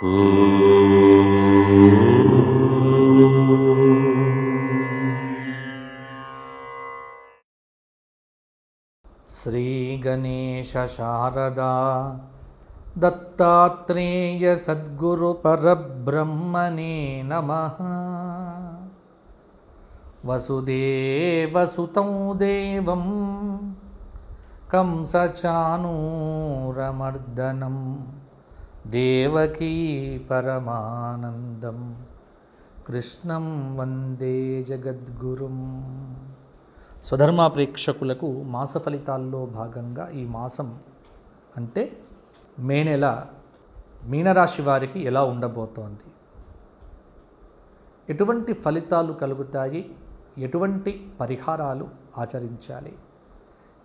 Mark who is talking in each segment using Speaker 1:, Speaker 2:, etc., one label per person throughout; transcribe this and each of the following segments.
Speaker 1: శ్రీ గణేశ శారదా దత్తాత్రేయ సద్గురు పరబ్రహ్మణే నమః. వసుదేవసుతం దేవం కంసచానూరమర్దనం దేవకీ పరమానందం కృష్ణం వందే జగద్గురుం. స్వధర్మ ప్రేక్షకులకు మాస ఫలితాల్లో భాగంగా ఈ మాసం అంటే మే నెల మీనరాశి వారికి ఎలా ఉండబోతోంది, ఎటువంటి ఫలితాలు కలుగుతాయి, ఎటువంటి పరిహారాలు ఆచరించాలి,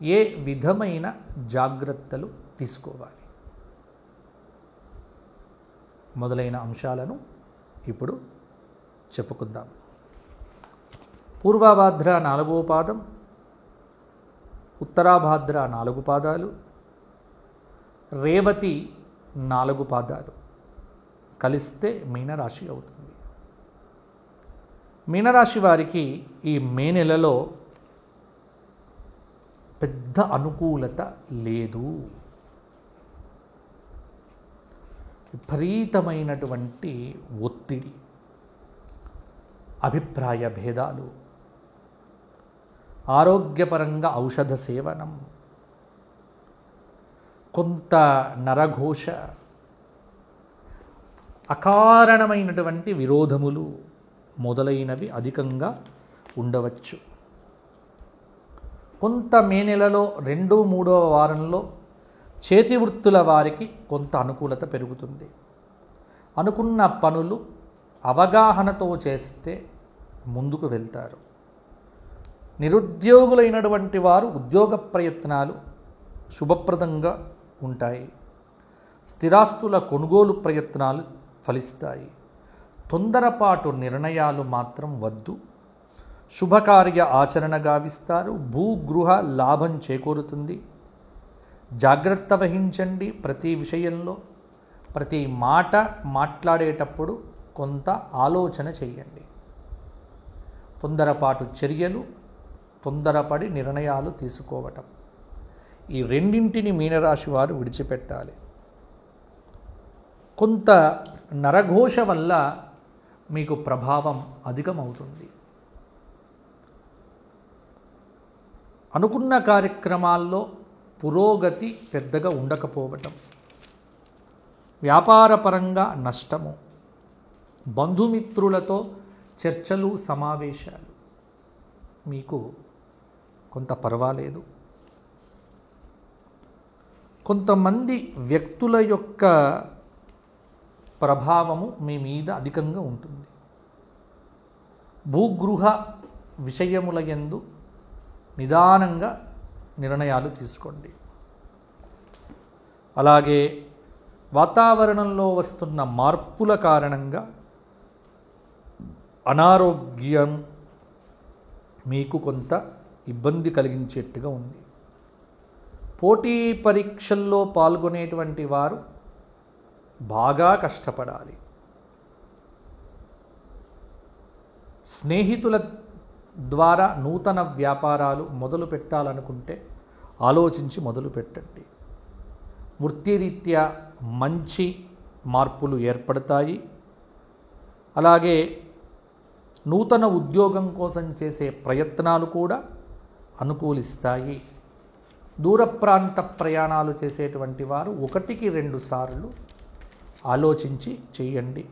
Speaker 1: ఏ విధమైన జాగ్రత్తలు తీసుకోవాలి మొదలైన అంశాలను ఇప్పుడు చెప్పుకుందాం. పూర్వాభాద్ర 4వ పాదం, ఉత్తరాభాద్ర 4 పాదాలు, రేవతి 4 పాదాలు కలిస్తే మీనరాశి అవుతుంది. మీనరాశి వారికి ఈ మే నెలలో పెద్ద అనుకూలత లేదు. విపరీతమైనటువంటి ఒత్తిడి, అభిప్రాయ భేదాలు, ఆరోగ్యపరంగా ఔషధ సేవనం, కొంత నరఘోష, అకారణమైనటువంటి విరోధములు మొదలైనవి అధికంగా ఉండవచ్చు. కొంత మే నెలలో 2, 3వ వారంలో చేతి వృత్తుల వారికి కొంత అనుకూలత పెరుగుతుంది. అనుకున్న పనులు అవగాహనతో చేస్తే ముందుకు వెళ్తారు. నిరుద్యోగులైనటువంటి వారు ఉద్యోగ ప్రయత్నాలు శుభప్రదంగా ఉంటాయి. స్థిరాస్తుల కొనుగోలు ప్రయత్నాలు ఫలిస్తాయి. తొందరపాటు నిర్ణయాలు మాత్రం వద్దు. శుభకార్య ఆచరణ గావిస్తారు. భూగృహ లాభం చేకూరుతుంది. జాగ్రత్త వహించండి. ప్రతి విషయంలో ప్రతి మాట మాట్లాడేటప్పుడు కొంత ఆలోచన చేయండి. తొందరపాటు చర్యలు, తొందరపడి నిర్ణయాలు తీసుకోవటం, ఈ రెండింటిని మీనరాశి వారు విడిచిపెట్టాలి. కొంత నరఘోష వల్ల మీకు ప్రభావం అధికమవుతుంది. అనుకున్న కార్యక్రమాల్లో పురోగతి పెద్దగా ఉండకపోవటం, వ్యాపారపరంగా నష్టము, బంధుమిత్రులతో చర్చలు సమావేశాలు మీకు కొంత పర్వాలేదు. కొంతమంది వ్యక్తుల యొక్క ప్రభావము మీ మీద అధికంగా ఉంటుంది. భూగృహ విషయముల యందు నిదానంగా నిర్ణయాలు తీసుకోండి. అలాగే వాతావరణంలో వస్తున్న మార్పుల కారణంగా అనారోగ్యం మీకు కొంత ఇబ్బంది కలిగించేట్టుగా ఉంది. పోటీ పరీక్షల్లో పాల్గొనేటువంటి వారు బాగా కష్టపడాలి. స్నేహితుల ద్వారా నూతన వ్యాపారాలు మొదలు పెట్టాలనుకుంటే ఆలోచించి మొదలు పెట్టండి. వృత్తిరీత్యా మంచి మార్పులు ఏర్పడతాయి. అలాగే నూతన ఉద్యోగం కోసం చేసే ప్రయత్నాలు కూడా అనుకూలిస్తాయి. దూర ప్రాంత ప్రయాణాలు చేసేటువంటి వారు 1కి 2 సార్లు ఆలోచించి చేయండి.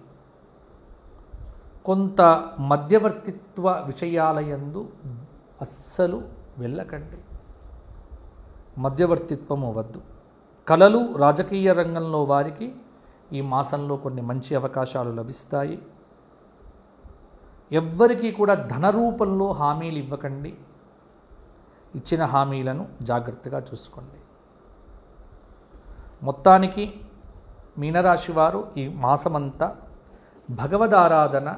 Speaker 1: కొంత మధ్యవర్తిత్వ విషయాలయందు అస్సలు వెళ్ళకండి. మధ్యవర్తిత్వము వద్దు. కళలు, రాజకీయ రంగంలో వారికి ఈ మాసంలో కొన్ని మంచి అవకాశాలు లభిస్తాయి. ఎవ్వరికీ కూడా ధన రూపంలో హామీలు ఇవ్వకండి. ఇచ్చిన హామీలను జాగ్రత్తగా చూసుకోండి. మొత్తానికి మీనరాశి వారు ఈ మాసమంతా భగవదారాధన,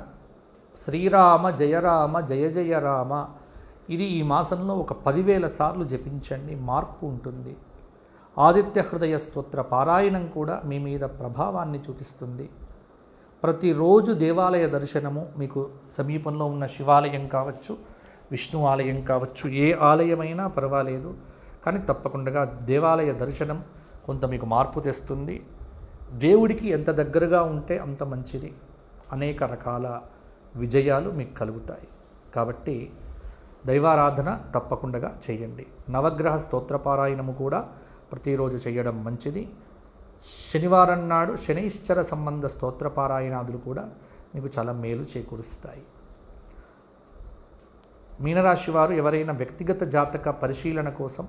Speaker 1: శ్రీరామ జయ రామ జయ జయ రామ, ఇది ఈ మాసంలో ఒక 10,000 సార్లు జపించండి. మార్పు ఉంటుంది. ఆదిత్య హృదయ స్తోత్ర పారాయణం కూడా మీ మీద ప్రభావాన్ని చూపిస్తుంది. ప్రతిరోజు దేవాలయ దర్శనము, మీకు సమీపంలో ఉన్న శివాలయం కావచ్చు, విష్ణు ఆలయం కావచ్చు, ఏ ఆలయమైనా పర్వాలేదు, కానీ తప్పకుండా దేవాలయ దర్శనం కొంత మీకు మార్పు తెస్తుంది. దేవుడికి ఎంత దగ్గరగా ఉంటే అంత మంచిది. అనేక రకాల విజయాలు మీకు కలుగుతాయి. కాబట్టి దైవారాధన తప్పకుండా చేయండి. నవగ్రహ స్తోత్రపారాయణము కూడా ప్రతిరోజు చేయడం మంచిది. శనివారం నాడు శనైశ్చర సంబంధ స్తోత్రపారాయణాదులు కూడా మీకు చాలా మేలు చేకూరుస్తాయి. మీనరాశి వారు ఎవరైనా వ్యక్తిగత జాతక పరిశీలన కోసం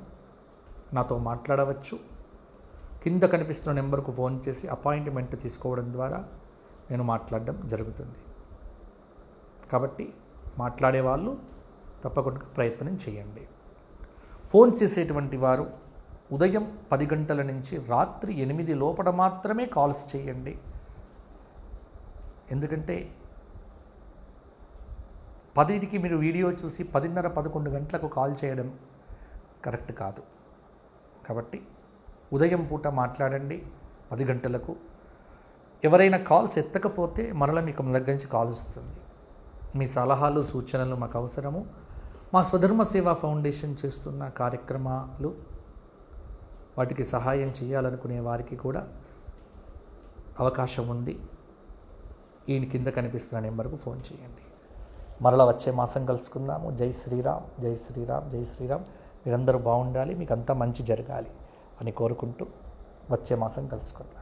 Speaker 1: నాతో మాట్లాడవచ్చు. కింద కనిపిస్తున్న నెంబర్కు ఫోన్ చేసి అపాయింట్మెంట్ తీసుకోవడం ద్వారా నేను మాట్లాడడం జరుగుతుంది. కాబట్టి మాట్లాడే వాళ్ళు తప్పకుండా ప్రయత్నం చేయండి. ఫోన్ చేసేటువంటి వారు ఉదయం 10 గంటల నుంచి రాత్రి 8 లోపల మాత్రమే కాల్స్ చేయండి. ఎందుకంటే 10కి మీరు వీడియో చూసి 10:30, 11 గంటలకు కాల్ చేయడం కరెక్ట్ కాదు. కాబట్టి ఉదయం పూట మాట్లాడండి 10 గంటలకు. ఎవరైనా కాల్స్ ఎత్తకపోతే మరలా మీకు మన దగ్గర నుంచి కాల్ వస్తుంది. మీ సలహాలు, సూచనలు మాకు అవసరము. మా స్వధర్మ సేవా ఫౌండేషన్ చేస్తున్న కార్యక్రమాలు, వాటికి సహాయం చేయాలనుకునే వారికి కూడా అవకాశం ఉంది. ఈయన కింద కనిపిస్తున్న నెంబర్కు ఫోన్ చేయండి. మరలా వచ్చే మాసం కలుసుకుందాము. జై శ్రీరామ్, జై శ్రీరామ్, జై శ్రీరామ్. మీరందరూ బాగుండాలి, మీకు అంతా మంచి జరగాలి అని కోరుకుంటూ వచ్చే మాసం కలుసుకుందాం.